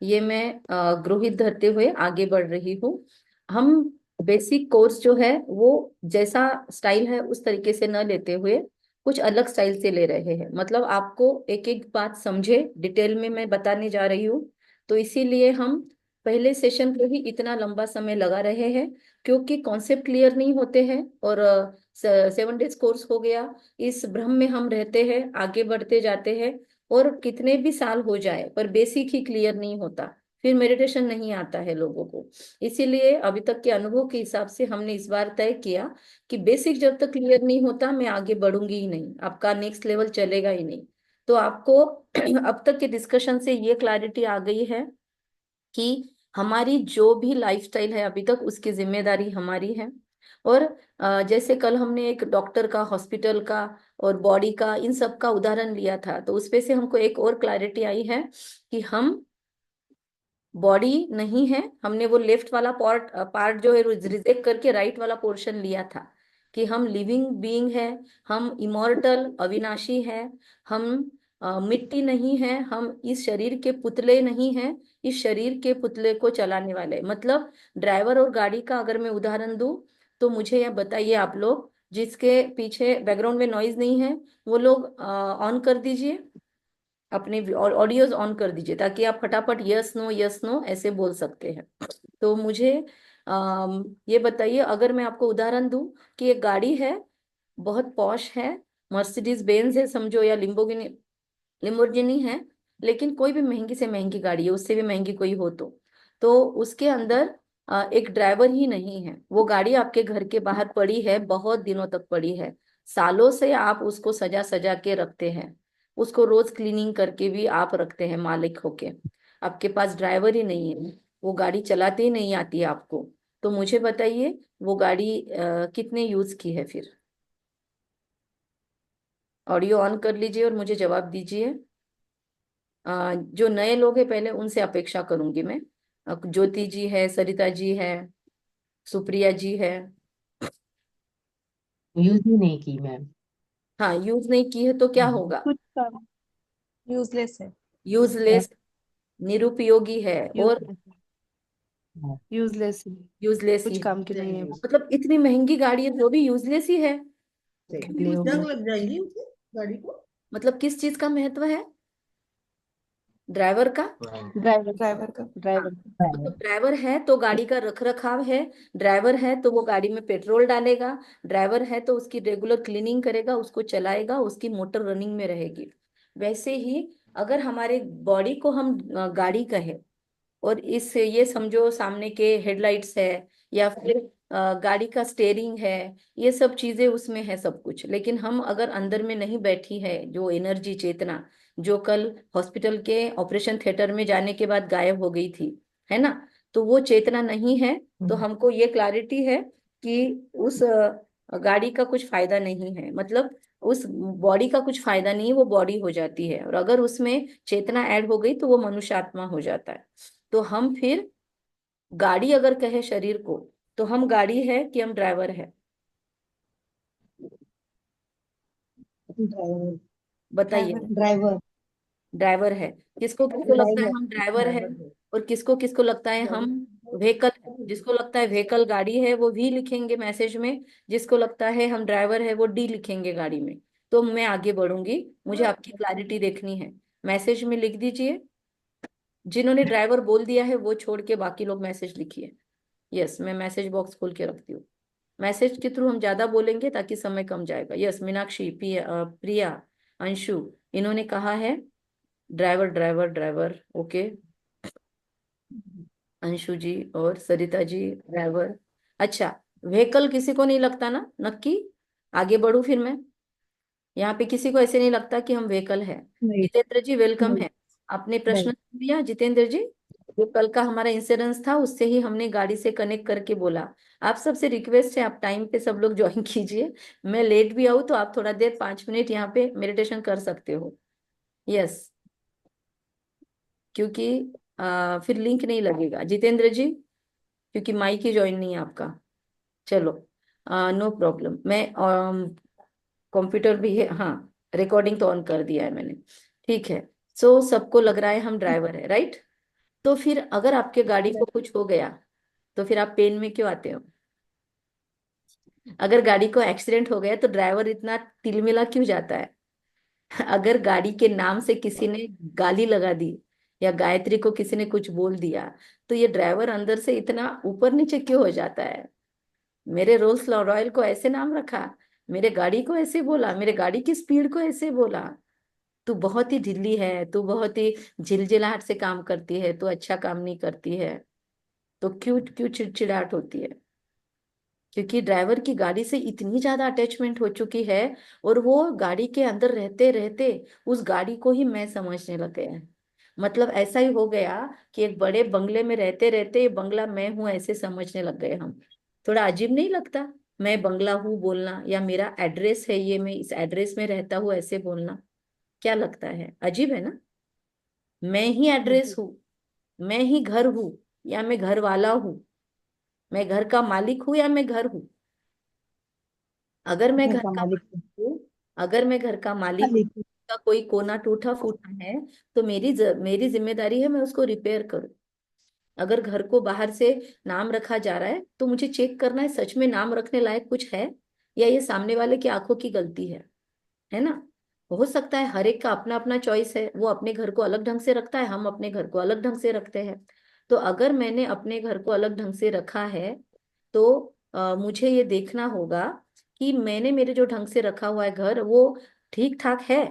ये मैं गृहित धरते हुए आगे बढ़ रही हूँ। हम बेसिक कोर्स जो है वो जैसा स्टाइल है उस तरीके से न लेते हुए कुछ अलग स्टाइल से ले रहे हैं। मतलब आपको एक एक बात समझे डिटेल में मैं बताने जा रही हूँ। तो इसीलिए हम पहले सेशन को ही इतना लंबा समय लगा रहे हैं, क्योंकि कॉन्सेप्ट क्लियर नहीं होते हैं। और 7 डेज कोर्स हो गया, इस भ्रम में हम रहते हैं, आगे बढ़ते जाते हैं। और कितने भी साल हो जाए पर बेसिक ही क्लियर नहीं होता, फिर मेडिटेशन नहीं आता है लोगों को। इसीलिए अभी तक के अनुभव के हिसाब से हमने इस बार तय किया कि बेसिक जब तक क्लियर नहीं होता मैं आगे बढ़ूंगी ही नहीं, आपका नेक्स्ट लेवल चलेगा ही नहीं। तो आपको अब तक के डिस्कशन से ये क्लैरिटी आ गई है कि हमारी जो भी लाइफस्टाइल है अभी तक उसकी जिम्मेदारी हमारी है। और जैसे कल हमने एक डॉक्टर का, हॉस्पिटल का और बॉडी का, इन सब का उदाहरण लिया था, तो उसपे से हमको एक और क्लैरिटी आई है कि हम बॉडी नहीं है। हमने वो लेफ्ट वाला पार्ट पार्ट जो है रिजेक्ट करके राइट वाला पोर्शन लिया था कि हम लिविंग बीइंग है, हम इमॉर्टल अविनाशी है, हम मिट्टी नहीं है, हम इस शरीर के पुतले नहीं हैं, इस शरीर के पुतले को चलाने वाले। मतलब ड्राइवर और गाड़ी का अगर मैं उदाहरण दूं, तो मुझे यह बताइए आप लोग, जिसके पीछे बैकग्राउंड में नॉइज नहीं है वो लोग ऑन कर दीजिए, अपने ऑडियोज ऑन कर दीजिए, ताकि आप फटाफट यस नो ऐसे बोल सकते हैं। तो मुझे ये बताइए, अगर मैं आपको उदाहरण दूं कि एक गाड़ी है, बहुत पॉश है, मर्सिडीज बेंज है समझो, या लिम्बोर्गिनी है, लेकिन कोई भी महंगी से महंगी गाड़ी है, उससे भी महंगी कोई हो तो उसके अंदर एक ड्राइवर ही नहीं है। वो गाड़ी आपके घर के बाहर पड़ी है, बहुत दिनों तक पड़ी है, सालों से आप उसको सजा सजा के रखते हैं, उसको रोज क्लीनिंग करके भी आप रखते हैं मालिक होके। आपके पास ड्राइवर ही नहीं है, वो गाड़ी चलाते ही नहीं आती है आपको। तो मुझे बताइए वो गाड़ी कितने यूज की है फिर। ऑडियो ऑन कर लीजिए और मुझे जवाब दीजिए। जो नए लोग हैं पहले उनसे अपेक्षा करूंगी मैं। ज्योति जी है, सरिता जी है, सुप्रिया जी है। यूज ही नहीं की मैम। हाँ, यूज नहीं की है तो क्या होगा? कुछ काम यूजलेस है। यूजलेस, निरुपयोगी है, और यूजलेस यूजलेस है। यूजलेस ही कुछ है। काम की नहीं है। मतलब इतनी महंगी गाड़ी है वो भी यूजलेस ही है। इसलिए हो जंग गया। लग जाएंगी उसे, गाड़ी को। मतलब किस चीज का महत्व है? ड्राइवर का। ड्राइवर का हाँ, ड्राइवर मतलब ड्राइवर है तो गाड़ी का रख रखाव है, ड्राइवर है तो वो गाड़ी में पेट्रोल डालेगा, ड्राइवर है तो उसकी रेगुलर क्लीनिंग करेगा, उसको चलाएगा, उसकी मोटर रनिंग में रहेगी। वैसे ही अगर हमारे बॉडी को हम गाड़ी कहे, और इस ये समझो सामने के हेडलाइट्स है, या फिर गाड़ी का स्टेयरिंग है, ये सब चीजें उसमें है सब कुछ, लेकिन हम अगर अंदर में नहीं बैठी है जो एनर्जी, चेतना, जो कल हॉस्पिटल के ऑपरेशन थिएटर में जाने के बाद गायब हो गई थी, है ना, तो वो चेतना नहीं है। तो हमको ये क्लैरिटी है कि उस गाड़ी का कुछ फायदा नहीं है, मतलब उस बॉडी का कुछ फायदा नहीं है, वो बॉडी हो जाती है। और अगर उसमें चेतना ऐड हो गई तो वो मनुष्य आत्मा हो जाता है। तो हम फिर गाड़ी अगर कहे शरीर को, तो हम गाड़ी है कि हम ड्राइवर है? ड्राइवर। बताइए। ड्राइवर। ड्राइवर है। किसको किसको लगता है ड्राइवर। हम ड्राइवर है? और किसको किसको लगता है हम व्हीकल है? जिसको लगता है व्हीकल गाड़ी है वो वी लिखेंगे मैसेज में, जिसको लगता है हम ड्राइवर है वो डी लिखेंगे गाड़ी में। तो मैं आगे बढ़ूंगी, मुझे आपकी क्लैरिटी देखनी है। मैसेज में लिख दीजिए, जिन्होंने ड्राइवर बोल दिया है वो छोड़ के बाकी लोग मैसेज लिखिए। यस, मैं मैसेज बॉक्स खोल के रखती हूँ। मैसेज के थ्रू हम ज्यादा बोलेंगे ताकि समय कम जाएगा। यस, मीनाक्षी, प्रिया, अंशु, इन्होंने कहा है driver driver driver. Okay, Anshu ji और सरिता जी ड्राइवर। अच्छा, व्हीकल किसी को नहीं लगता ना? नक्की आगे बढ़ू फिर मैं। यहाँ पे किसी को ऐसे नहीं लगता कि हम व्हीकल है? नहीं। जितेंद्र जी वेलकम नहीं। है। आपने नहीं। प्रश्न सुन लिया जितेंद्र जी? जो कल का हमारा इंश्योरेंस था उससे ही हमने गाड़ी से कनेक्ट करके बोला। आप सबसे रिक्वेस्ट है, आप टाइम पे सब लोग ज्वाइन कीजिए। मैं लेट भी आऊँ तो आप थोड़ा देर 5 मिनट यहाँ पे मेडिटेशन कर सकते हो। यस, क्योंकि फिर लिंक नहीं लगेगा जितेंद्र जी, क्योंकि माइक ही ज्वाइन नहीं है आपका। चलो, नो प्रॉब्लम। मैं कंप्यूटर भी है, हाँ, रिकॉर्डिंग तो ऑन कर दिया है मैंने। ठीक है। सो सबको लग रहा है हम ड्राइवर है, राइट? तो फिर अगर आपके गाड़ी को कुछ हो गया तो फिर आप पेन में क्यों आते हो? अगर गाड़ी को एक्सीडेंट हो गया तो ड्राइवर इतना तिलमिला क्यों जाता है? अगर गाड़ी के नाम से किसी ने गाली लगा दी या गायत्री को किसी ने कुछ बोल दिया तो ये ड्राइवर अंदर से इतना ऊपर नीचे क्यों हो जाता है? मेरे रोल्स रॉयल को ऐसे नाम रखा, मेरे गाड़ी को ऐसे बोला, मेरे गाड़ी की स्पीड को ऐसे बोला। तू बहुत ही ढीली है, तू बहुत ही झिलझिलाहट से काम करती है, तू अच्छा काम नहीं करती है। तो क्यों क्यों चिड़चिड़ाहट होती है? क्योंकि ड्राइवर की गाड़ी से इतनी ज्यादा अटैचमेंट हो चुकी है और वो गाड़ी के अंदर रहते रहते उस गाड़ी को ही मैं समझने लग गया है। मतलब ऐसा ही हो गया कि एक बड़े बंगले में रहते रहते ये बंगला मैं हूं ऐसे समझने लग गए हम। थोड़ा अजीब नहीं लगता? मैं बंगला हूँ बोलना, या मेरा एड्रेस है ये, मैं इस एड्रेस में रहता हूँ ऐसे बोलना। क्या लगता है? अजीब है ना? मैं ही एड्रेस हूँ, मैं ही घर हूँ, या मैं घर वाला हूँ? मैं घर का मालिक हूँ या मैं घर हूँ? अगर मैं घर घर का का मालिक मालिक हूँ, अगर मैं घर का मालिक हूँ, मालिक। का कोई कोना टूटा फूटा है तो मेरी जिम्मेदारी है मैं उसको रिपेयर करूँ। अगर घर को बाहर से नाम रखा जा रहा है तो मुझे चेक करना है सच में नाम रखने लायक कुछ है या ये सामने वाले की आंखों की गलती है ना? हो सकता है हर एक का अपना अपना चॉइस है, वो अपने घर को अलग ढंग से रखता है, हम अपने घर को अलग ढंग से रखते हैं। तो अगर मैंने अपने घर को अलग ढंग से रखा है तो मुझे ये देखना होगा कि मैंने मेरे जो ढंग से रखा हुआ है घर वो ठीक ठाक है।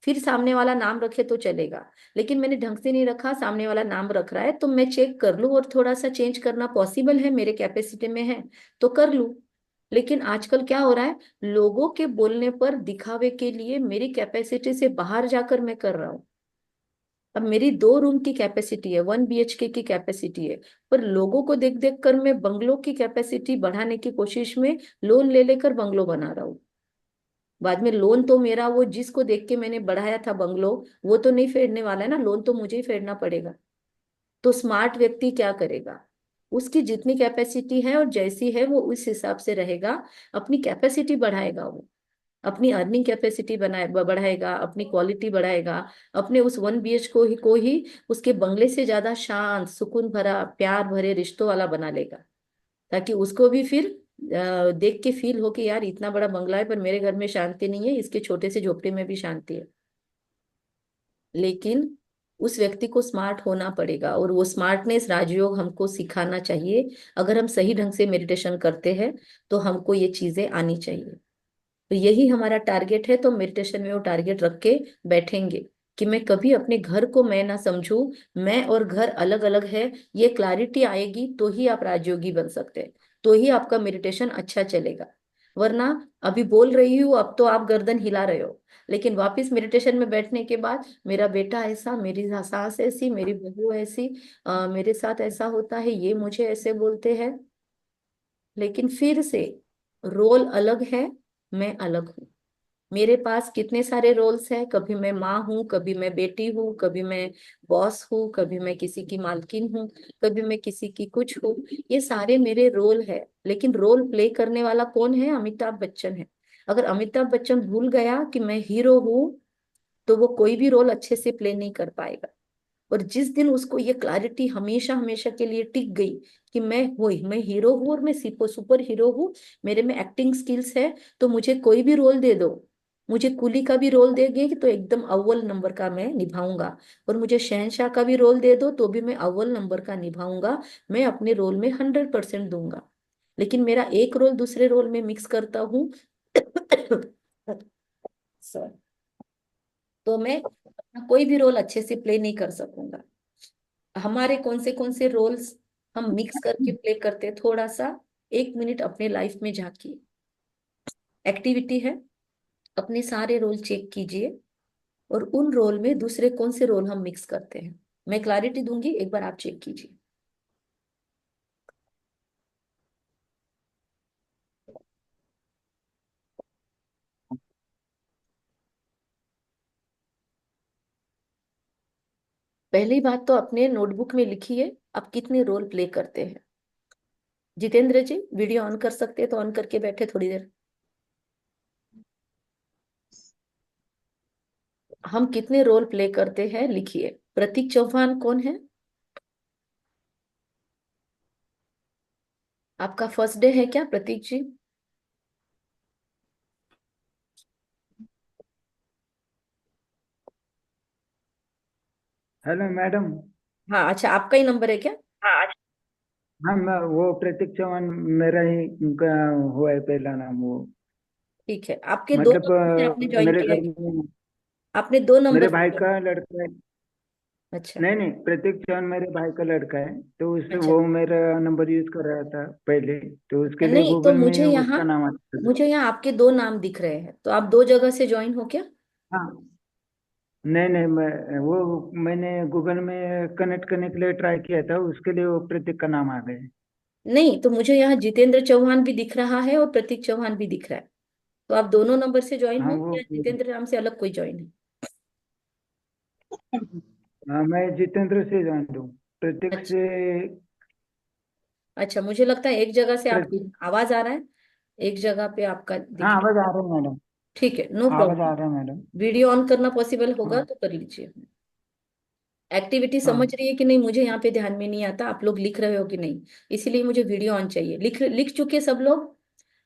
फिर सामने वाला नाम रखे तो चलेगा। लेकिन मैंने ढंग से नहीं रखा, सामने वाला नाम रख रहा है तो मैं चेक कर लूँ और थोड़ा सा चेंज करना पॉसिबल है, मेरे कैपेसिटी में है तो कर लूँ। लेकिन आजकल क्या हो रहा है, लोगों के बोलने पर दिखावे के लिए मेरी कैपेसिटी से बाहर जाकर मैं कर रहा हूँ। अब मेरी 2 रूम की कैपेसिटी है, 1 BHK की कैपेसिटी है, पर लोगों को देख देख कर मैं बंगलों की कैपेसिटी बढ़ाने की कोशिश में लोन ले लेकर बंगलो बना रहा हूँ। बाद में लोन तो मेरा वो जिसको देख के मैंने बढ़ाया था बंगलो, वो तो नहीं फेडने वाला है ना, लोन तो मुझे ही फेडना पड़ेगा। तो स्मार्ट व्यक्ति क्या करेगा? उसकी जितनी कैपेसिटी है और जैसी है वो उस हिसाब से रहेगा, अपनी कैपेसिटी बढ़ाएगा वो, अपनी अर्निंग कैपेसिटी बढ़ाएगा, अपनी क्वालिटी बढ़ाएगा, अपने उस 1 BH को ही उसके बंगले से ज्यादा शांत सुकून भरा प्यार भरे रिश्तों वाला बना लेगा। ताकि उसको भी फिर देख के फील हो कि यार इतना बड़ा बंगला है पर मेरे घर में शांति नहीं है, इसके छोटे से झोपड़े में भी शांति है। लेकिन उस व्यक्ति को स्मार्ट होना पड़ेगा और वो स्मार्टनेस राजयोग हमको सिखाना चाहिए। अगर हम सही ढंग से मेडिटेशन करते हैं तो हमको ये चीजें आनी चाहिए। तो यही हमारा टारगेट है, तो मेडिटेशन में वो टारगेट रख के बैठेंगे कि मैं कभी अपने घर को मैं ना समझूं, मैं और घर अलग अलग है। ये क्लैरिटी आएगी तो ही आप राजयोगी बन सकते हैं, तो ही आपका मेडिटेशन अच्छा चलेगा। वरना अभी बोल रही हूँ, अब तो आप गर्दन हिला रहे हो, लेकिन वापस मेडिटेशन में बैठने के बाद मेरा बेटा ऐसा, मेरी सास ऐसी, मेरी बहू ऐसी, मेरे साथ ऐसा होता है, ये मुझे ऐसे बोलते हैं। लेकिन फिर से रोल अलग है, मैं अलग हूँ। मेरे पास कितने सारे रोल्स हैं, कभी मैं माँ हूँ, कभी मैं बेटी हूँ, कभी मैं बॉस हूँ, कभी मैं किसी की मालकिन हूँ, कभी मैं किसी की कुछ हूँ। ये सारे मेरे रोल है, लेकिन रोल प्ले करने वाला कौन है? अमिताभ बच्चन है। अगर अमिताभ बच्चन भूल गया कि मैं हीरो हूँ तो वो कोई भी रोल अच्छे से प्ले नहीं कर पाएगा। और जिस दिन उसको ये क्लैरिटी हमेशा हमेशा के लिए टिक गई कि मैं हीरो हूँ और मैं सुपर हीरो हूँ, मेरे में एक्टिंग स्किल्स है, तो मुझे कोई भी रोल दे दो, मुझे कुली का भी रोल देंगे तो एकदम अव्वल नंबर का मैं निभाऊंगा, और मुझे शहनशाह का भी रोल दे दो तो भी मैं अव्वल नंबर का निभाऊंगा। मैं अपने रोल में 100% दूंगा। लेकिन मेरा एक रोल दूसरे रोल में मिक्स करता हूँ Sorry. तो मैं अपना कोई भी रोल अच्छे से प्ले नहीं कर सकूंगा। हमारे कौन से रोल्स हम मिक्स करके प्ले करते हैं, थोड़ा सा 1 मिनट अपने लाइफ में झांकिए। एक्टिविटी है, अपने सारे रोल चेक कीजिए और उन रोल में दूसरे कौन से रोल हम मिक्स करते हैं। मैं क्लैरिटी दूंगी, एक बार आप चेक कीजिए। पहली बात तो अपने नोटबुक में लिखिए आप कितने रोल प्ले करते हैं। जितेंद्र जी, वीडियो ऑन कर सकते हैं तो ऑन करके बैठे थोड़ी देर। हम कितने रोल प्ले करते हैं लिखिए। प्रतीक चौहान कौन है? आपका फर्स्ट डे है क्या प्रतीक जी? Hello madam. हाँ, अच्छा, आपका ही नंबर है क्या? हाँ। हाँ, मैं वो प्रतीक चौहान, मेरा ही उनका हुआ है पहला नाम वो। ठीक है, आपके दो मतलब नंबर से आपने ज्वाइन मेरे किया घर है? में आपने दो मेरे नंबर से भाई join- का लड़का है। अच्छा। नहीं नहीं, प्रतीक चौहान मेरे भाई का लड़का है, तो उस अच्छा, वो मेरा नंबर यूज कर रहा था पहले, तो उसके लिए नहीं तो गूगल में उसका नाम आता था। मुझे यहाँ आपके दो नाम दिख रहे हैं, तो आप दो जगह से ज्वाइन हो क्या? हाँ। नहीं नहीं, मैंने गूगल में कनेक्ट करने के लिए ट्राई किया था, उसके लिए वो प्रतीक का नाम आ गया। नहीं, तो मुझे यहाँ जितेंद्र चौहान भी दिख रहा है और प्रतीक चौहान भी दिख रहा है। तो आप दोनों नंबर से ज्वाइन हाँ हो वो। या जितेंद्र नाम से अलग कोई ज्वाइन है? हाँ, मैं जितेंद्र से ज्वाइन हूँ, प्रतीक अच्छा। से। अच्छा, मुझे लगता है एक जगह से आपकी प्रतीक। आवाज आ रहा है, एक जगह पे आपका हाँ, दिख आवाज रहा आ है। रहा है मैडम। ठीक है, नो आवाज आ प्रॉब्लम। रहा है मैडम। वीडियो ऑन करना पॉसिबल होगा हाँ। तो कर लीजिए। एक्टिविटी समझ हाँ। रही है कि नहीं मुझे यहाँ पे ध्यान में नहीं आता, आप लोग लिख रहे हो कि नहीं, इसीलिए मुझे वीडियो ऑन चाहिए। लिख लिख चुके सब लोग?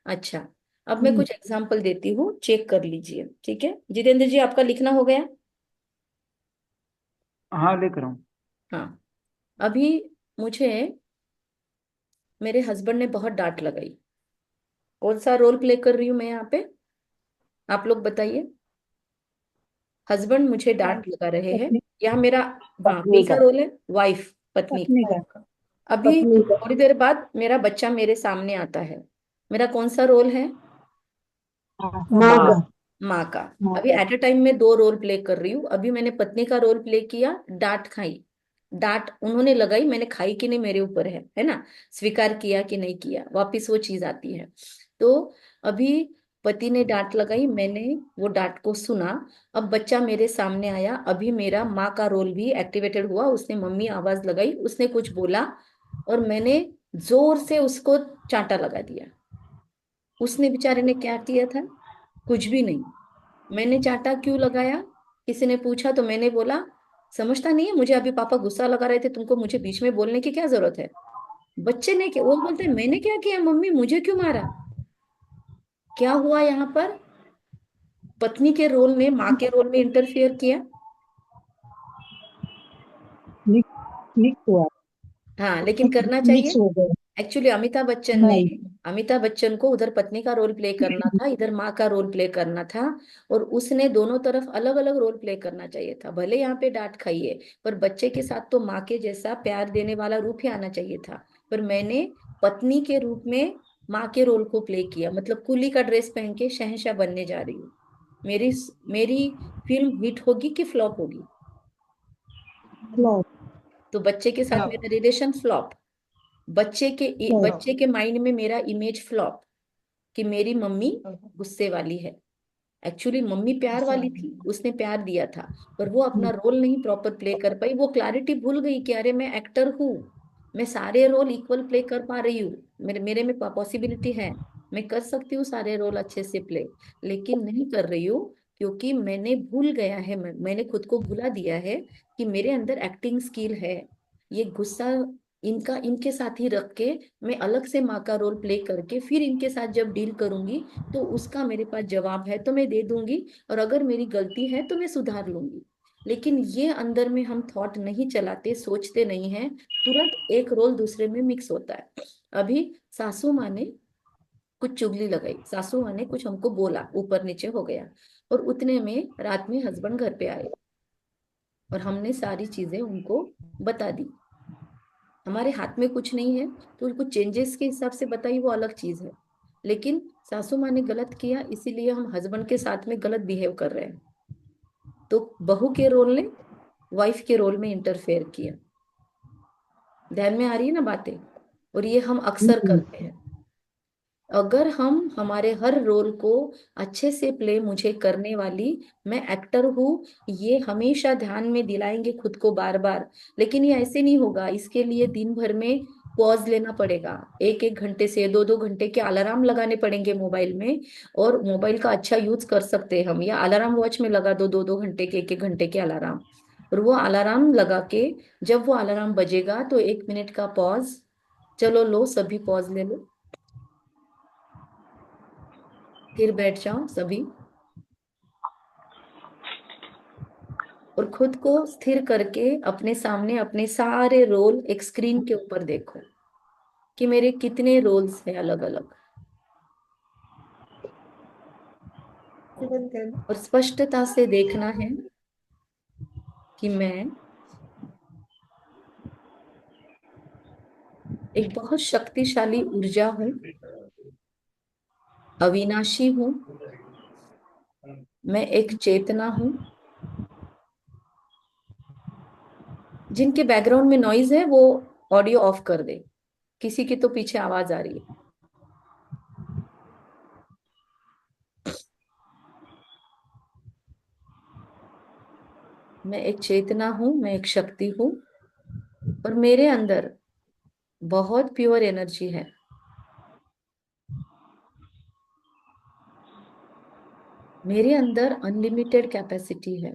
अच्छा, अब मैं कुछ एग्जांपल देती हूँ, चेक कर लीजिए, ठीक है? जितेंद्र जी, आपका लिखना हो गया? हाँ, लिख रहा हूँ। हाँ। अभी मुझे मेरे हस्बैंड ने बहुत डांट लगाई। कौन सा रोल प्ले कर रही हूँ मैं यहाँ पे, आप लोग बताइए। हस्बैंड मुझे डांट लगा रहे हैं। पत्नी यहाँ मेरा, हाँ, पत्नी कैसा का रोल है? वाइफ, पत्नी पत्नी का। का अभी पत्नी का थोड़ी देर बाद मेरा बच्चा मेरे सामने आता है। मेरा कौन सा रोल है? माँ माँ। का माँ का। माँ अभी का एट अ टाइम में दो रोल प्ले कर रही हूँ। अभी मैंने पत्नी का रोल प्ले किया, डांट खाई। डांट उन्होंने लगाई, मैंने खाई कि नहीं मेरे ऊपर है ना? स्वीकार किया कि नहीं किया, वापिस वो चीज आती है। तो अभी पति ने डांट लगाई, मैंने वो डांट को सुना। अब बच्चा मेरे सामने आया, अभी मेरा माँ का रोल भी एक्टिवेटेड हुआ। उसने मम्मी आवाज लगाई, उसने कुछ बोला और मैंने जोर से उसको चांटा लगा दिया। उसने बेचारे ने क्या किया था? कुछ भी नहीं। मैंने चांटा क्यों लगाया? किसी ने पूछा तो मैंने बोला, समझता नहीं है मुझे, अभी पापा गुस्सा लगा रहे थे तुमको मुझे बीच में बोलने की क्या जरूरत है? बच्चे ने क्या, वो बोलते हैं मैंने क्या किया मम्मी, मुझे क्यों मारा? क्या हुआ यहाँ पर? पत्नी के रोल ने माँ के रोल में इंटरफियर किया। मिक्स हुआ हाँ, लेकिन करना चाहिए। मिक्स हो गया एक्चुअली नहीं अमिताभ बच्चन को उधर पत्नी का रोल प्ले करना था, इधर माँ का रोल प्ले करना था। और उसने दोनों तरफ अलग अलग रोल प्ले करना चाहिए था। भले यहाँ पे डांट खाइए, पर बच्चे के साथ तो माँ के जैसा प्यार देने वाला रूप ही आना चाहिए था। पर मैंने पत्नी के रूप में माँ के रोल को प्ले किया, मतलब कुली का ड्रेस पहन के शहंशाह बनने जा रही हूँ। मेरी मेरी फिल्म हिट होगी कि फ्लॉप होगी? फ्लॉप तो बच्चे के साथ मेरा रिलेशन फ्लॉप। फ्लॉप बच्चे के माइंड में मेरा इमेज फ्लॉप, कि मेरी मम्मी गुस्से वाली है। एक्चुअली मम्मी प्यार वाली थी, उसने प्यार दिया था, पर वो अपना रोल नहीं प्रॉपर प्ले कर पाई। वो क्लैरिटी भूल गई कि अरे मैं एक्टर हूँ, मैं सारे रोल इक्वल प्ले कर पा रही हूँ, मेरे मेरे में पॉसिबिलिटी है, मैं कर सकती हूँ सारे रोल अच्छे से प्ले, लेकिन नहीं कर रही हूँ। क्योंकि मैंने भूल गया है, मैंने खुद को भुला दिया है कि मेरे अंदर एक्टिंग स्किल है। ये गुस्सा इनका इनके साथ ही रख के मैं अलग से माँ का रोल प्ले करके फिर इनके साथ जब डील करूंगी, तो उसका मेरे पास जवाब है तो मैं दे दूंगी, और अगर मेरी गलती है तो मैं सुधार लूंगी। लेकिन ये अंदर में हम थॉट नहीं चलाते, सोचते नहीं हैं, तुरंत एक रोल दूसरे में मिक्स होता है। अभी सासू माँ ने कुछ चुगली लगाई, सासू माँ ने कुछ हमको बोला, ऊपर नीचे हो गया, और उतने में रात में हस्बैंड घर पे आए और हमने सारी चीजें उनको बता दी। हमारे हाथ में कुछ नहीं है, तो कुछ चेंजेस के हिसाब से बताई, वो अलग चीज है। लेकिन सासू माँ ने गलत किया, इसीलिए हम हस्बैंड के साथ में गलत बिहेव कर रहे हैं। तो बहू के रोल ने वाइफ के रोल में इंटरफेयर किया। ध्यान में आ रही है ना बातें? और ये हम अक्सर करते हैं। अगर हम हमारे हर रोल को अच्छे से प्ले, मुझे करने वाली, मैं एक्टर हूँ, ये हमेशा ध्यान में दिलाएंगे खुद को बार बार। लेकिन ये ऐसे नहीं होगा, इसके लिए दिन भर में पॉज लेना पड़ेगा, एक एक घंटे से दो दो घंटे के अलार्म लगाने पड़ेंगे मोबाइल में। और मोबाइल का अच्छा यूज कर सकते हैं हम, या अलार्म वॉच में लगा दो दो दो घंटे के, एक एक घंटे के अलार्म। और वो अलार्म लगा के जब वो अलार्म बजेगा तो 1 मिनट का पॉज, चलो लो, सभी पॉज ले लो, फिर बैठ जाओ सभी, और खुद को स्थिर करके अपने सामने अपने सारे रोल एक स्क्रीन के ऊपर देखो कि मेरे कितने रोल्स हैं अलग अलग, बंद कर दो। और स्पष्टता से देखना है कि मैं एक बहुत शक्तिशाली ऊर्जा हूं, अविनाशी हूं, मैं एक चेतना हूं। जिनके बैकग्राउंड में नॉइज है वो ऑडियो ऑफ कर दे, किसी की तो पीछे आवाज आ रही है। मैं एक चेतना हूं, मैं एक शक्ति हूं, और मेरे अंदर बहुत प्योर एनर्जी है। मेरे अंदर अनलिमिटेड कैपेसिटी है।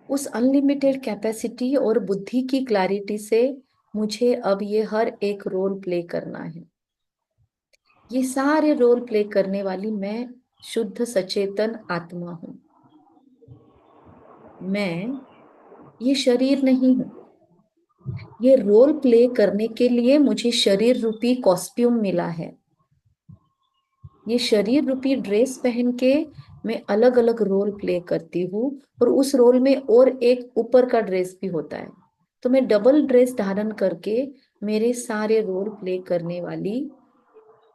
उस अनलिमिटेड कैपेसिटी और बुद्धि की क्लैरिटी से मुझे अब ये हर एक रोल प्ले करना है। ये सारे रोल प्ले करने वाली मैं शुद्ध सचेतन आत्मा हूं। मैं ये शरीर नहीं हूं। ये रोल प्ले करने के लिए मुझे शरीर रूपी कॉस्ट्यूम मिला है। ये शरीर रूपी ड्रेस पहन के मैं अलग अलग रोल प्ले करती हूँ, और उस रोल में और एक ऊपर का ड्रेस भी होता है। तो मैं डबल ड्रेस धारण करके मेरे सारे रोल प्ले करने वाली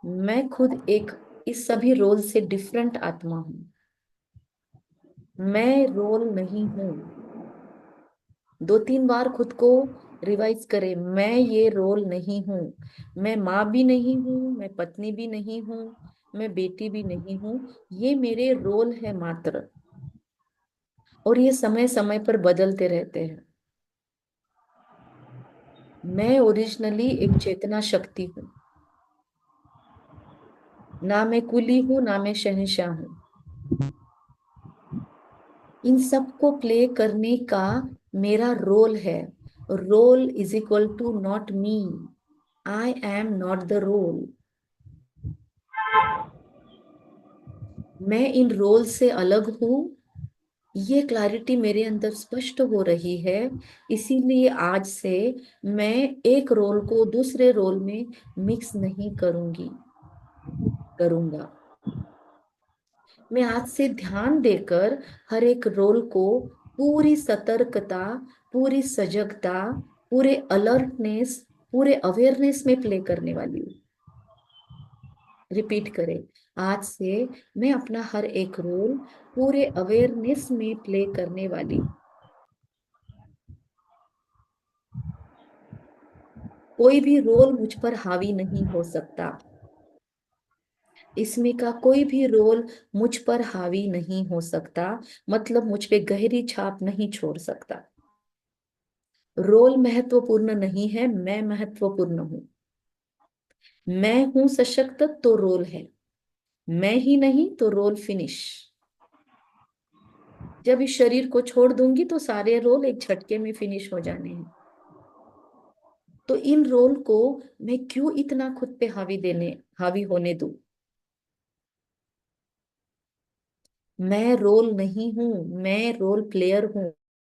मैं खुद एक इस सभी रोल से डिफरेंट आत्मा हूं। मैं रोल नहीं हूं। 2-3 बार खुद को रिवाइज करें, मैं ये रोल नहीं हूं। मैं माँ भी नहीं हूं, मैं पत्नी भी नहीं हूं, मैं बेटी भी नहीं हूं। ये मेरे रोल है मात्र, और ये समय समय पर बदलते रहते हैं। मैं ओरिजिनली एक चेतना शक्ति हूँ। ना मैं कुली हूं, ना मैं शहंशाह हूं। इन सबको प्ले करने का मेरा रोल है। Role is equal to not me. I am not the role. मैं इन रोल से अलग हूं। ये क्लैरिटी मेरे अंदर स्पष्ट हो रही है। इसीलिए आज से मैं एक रोल को दूसरे रोल में मिक्स नहीं करूंगा। मैं आज से ध्यान देकर हर एक रोल को पूरी सतर्कता, पूरी सजगता, पूरे अलर्टनेस, पूरे अवेयरनेस में प्ले करने वाली हूँ। रिपीट करें, आज से मैं अपना हर एक रोल पूरे अवेयरनेस में प्ले करने वाली। कोई भी रोल मुझ पर हावी नहीं हो सकता। इसमें का कोई भी रोल मुझ पर हावी नहीं हो सकता, मतलब मुझ पे गहरी छाप नहीं छोड़ सकता। रोल महत्वपूर्ण नहीं है, मैं महत्वपूर्ण हूं। मैं हूं सशक्त तो रोल है, मैं ही नहीं तो रोल फिनिश। जब इस शरीर को छोड़ दूंगी तो सारे रोल एक झटके में फिनिश हो जाने हैं। तो इन रोल को मैं क्यों इतना खुद पे हावी होने दूं। मैं रोल नहीं हूं, मैं रोल प्लेयर हूं।